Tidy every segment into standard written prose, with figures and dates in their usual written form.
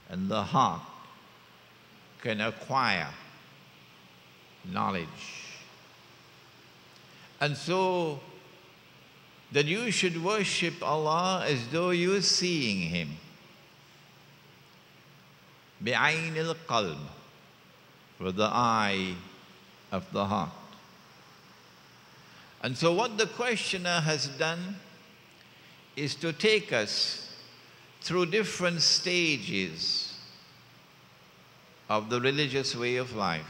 and the heart can acquire knowledge. And so, that you should worship Allah as though you're seeing Him. بِعَيْنِ الْقَلْبِ, with the eye of the heart. And so what the questioner has done is to take us through different stages of the religious way of life.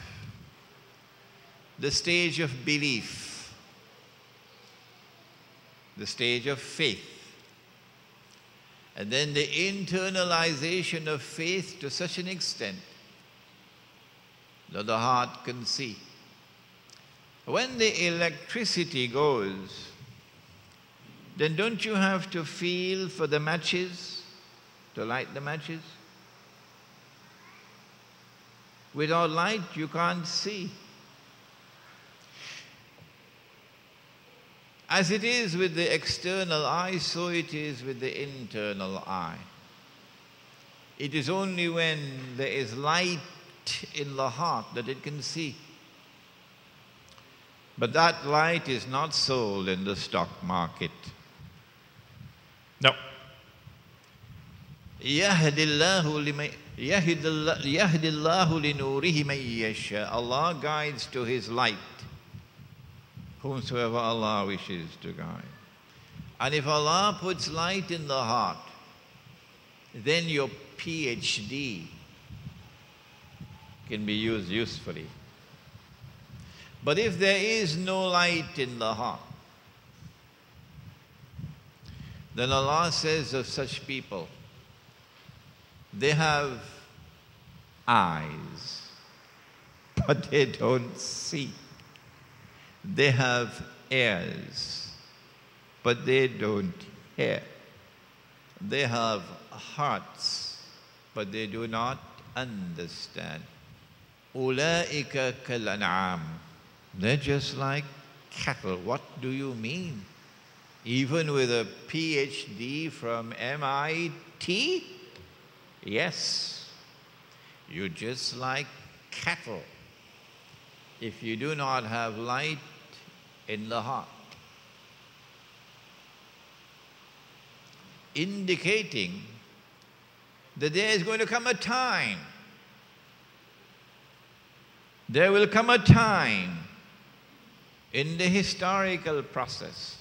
The stage of belief, the stage of faith, and then the internalization of faith to such an extent that the heart can see. When the electricity goes, then don't you have to feel for the matches, to light the matches? Without light, you can't see. As it is with the external eye, so it is with the internal eye. It is only when there is light in the heart that it can see. But that light is not sold in the stock market. No. يَهْدِ اللَّهُ لِنُورِهِ مَن يَشَاءُ. Allah guides to His light whomsoever Allah wishes to guide. And if Allah puts light in the heart, then your PhD can be used usefully. But if there is no light in the heart, then Allah says of such people, they have eyes, but they don't see. They have ears, but they don't hear. They have hearts, but they do not understand. أُولَٰئِكَ كَالْأَنْعَامِ. They're just like cattle. What do you mean? Even with a PhD from MIT? Yes. You're just like cattle if you do not have light in the heart. Indicating that there is going to come a time, there will come a time in the historical process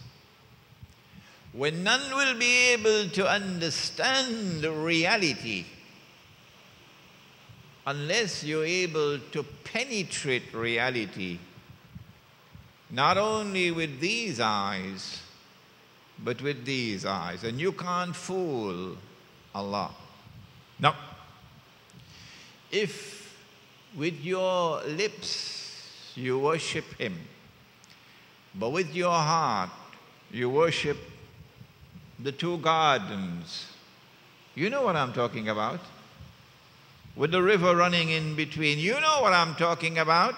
when none will be able to understand reality unless you're able to penetrate reality, not only with these eyes, but with these eyes. And you can't fool Allah. No. If with your lips you worship Him, but with your heart you worship the two gardens, you know what I'm talking about? With the river running in between, you know what I'm talking about?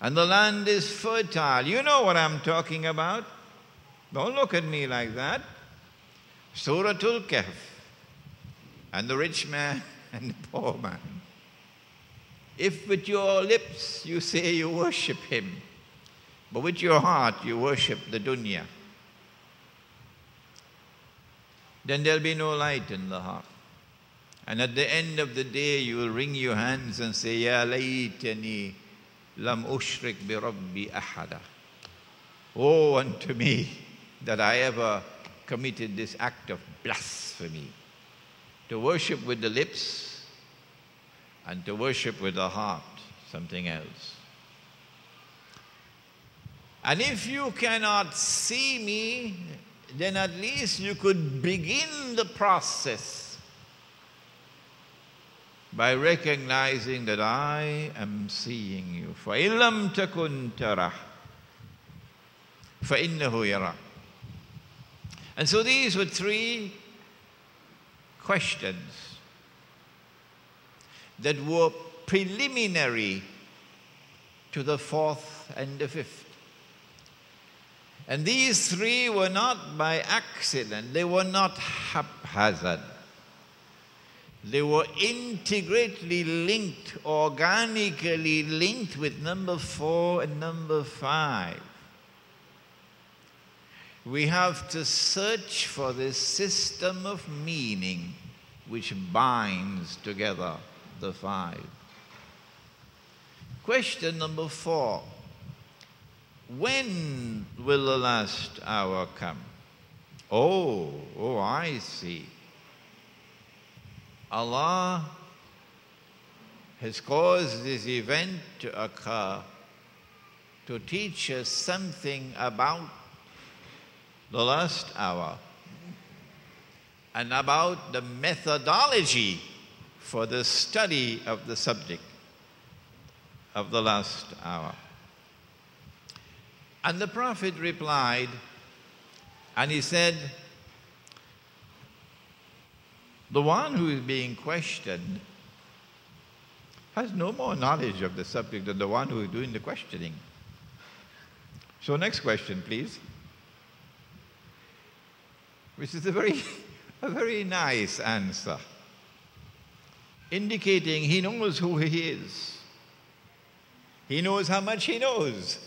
And the land is fertile, you know what I'm talking about? Don't look at me like that. Surah Al-Kahf, and the rich man and the poor man. If with your lips you say you worship Him, but with your heart you worship the dunya, then there'll be no light in the heart. And at the end of the day, you will wring your hands and say, Ya laytani lam ushrik bi rabbi ahada. Woe unto me that I ever committed this act of blasphemy, to worship with the lips and to worship with the heart something else. And if you cannot see me, then at least you could begin the process by recognizing that I am seeing you. فَإِن لَمْ تَكُنْ تَرَهُ فَإِنَّهُ يَرَاكَ. And so these were three questions that were preliminary to the fourth and the fifth. And these three were not by accident, they were not haphazard. They were intricately linked, organically linked with number 4 and number 5. We have to search for this system of meaning which binds together the 5. Question number 4. When will the last hour come? Oh, I see. Allah has caused this event to occur to teach us something about the last hour and about the methodology for the study of the subject of the last hour. And the Prophet replied, and he said, the one who is being questioned has no more knowledge of the subject than the one who is doing the questioning. So next question, please. Which is a very nice answer, indicating he knows who he is. He knows how much he knows.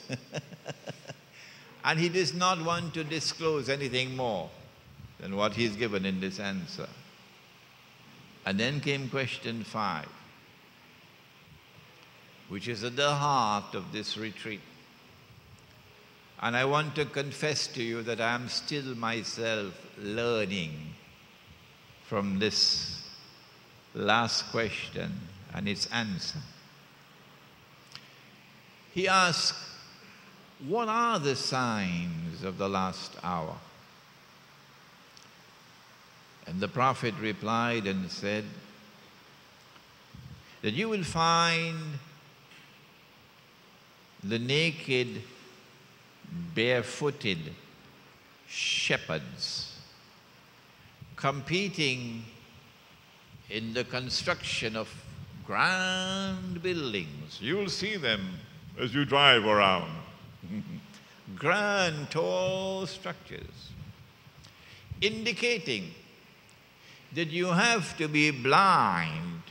And he does not want to disclose anything more than what he's given in this answer. And then came question 5, which is at the heart of this retreat. And I want to confess to you that I am still myself learning from this last question and its answer. He asked, what are the signs of the last hour? And the Prophet replied and said that you will find the naked, barefooted shepherds competing in the construction of grand buildings. You'll see them as you drive around. Grand, tall structures, indicating that you have to be blind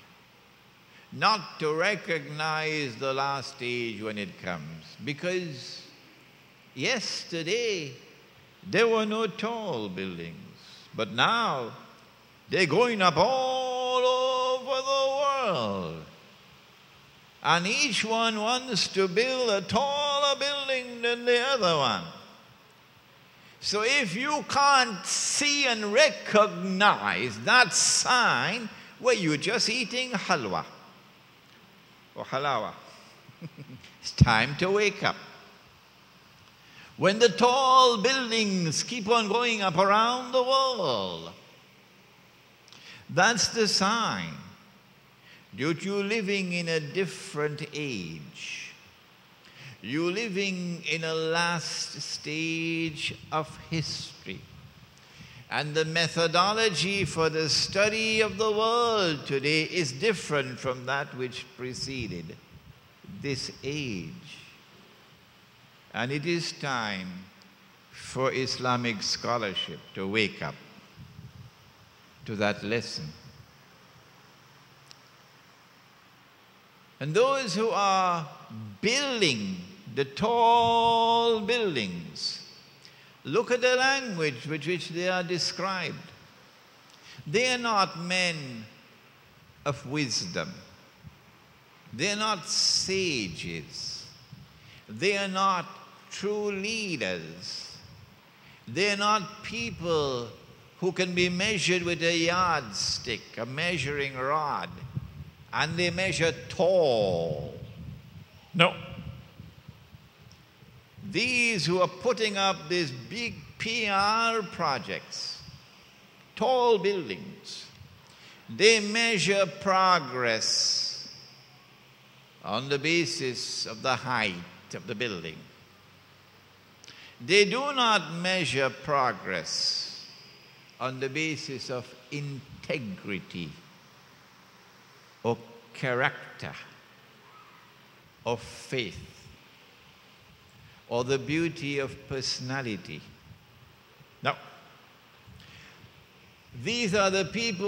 not to recognize the last stage when it comes. Because yesterday there were no tall buildings, but now they're going up all over the world. And each one wants to build a taller building than the other one. So if you can't see and recognize that sign, well, you're just eating halwa or halawa. It's time to wake up. When the tall buildings keep on going up around the world, that's the sign that you're living in a different age. You're living in a last stage of history. And the methodology for the study of the world today is different from that which preceded this age. And it is time for Islamic scholarship to wake up to that lesson. And those who are building the tall buildings, look at the language with which they are described. They are not men of wisdom. They are not sages. They are not true leaders. They are not people who can be measured with a yardstick, a measuring rod, and they measure tall. No. These who are putting up these big PR projects, tall buildings, they measure progress on the basis of the height of the building. They do not measure progress on the basis of integrity or character or faith or the beauty of personality. No. These are the people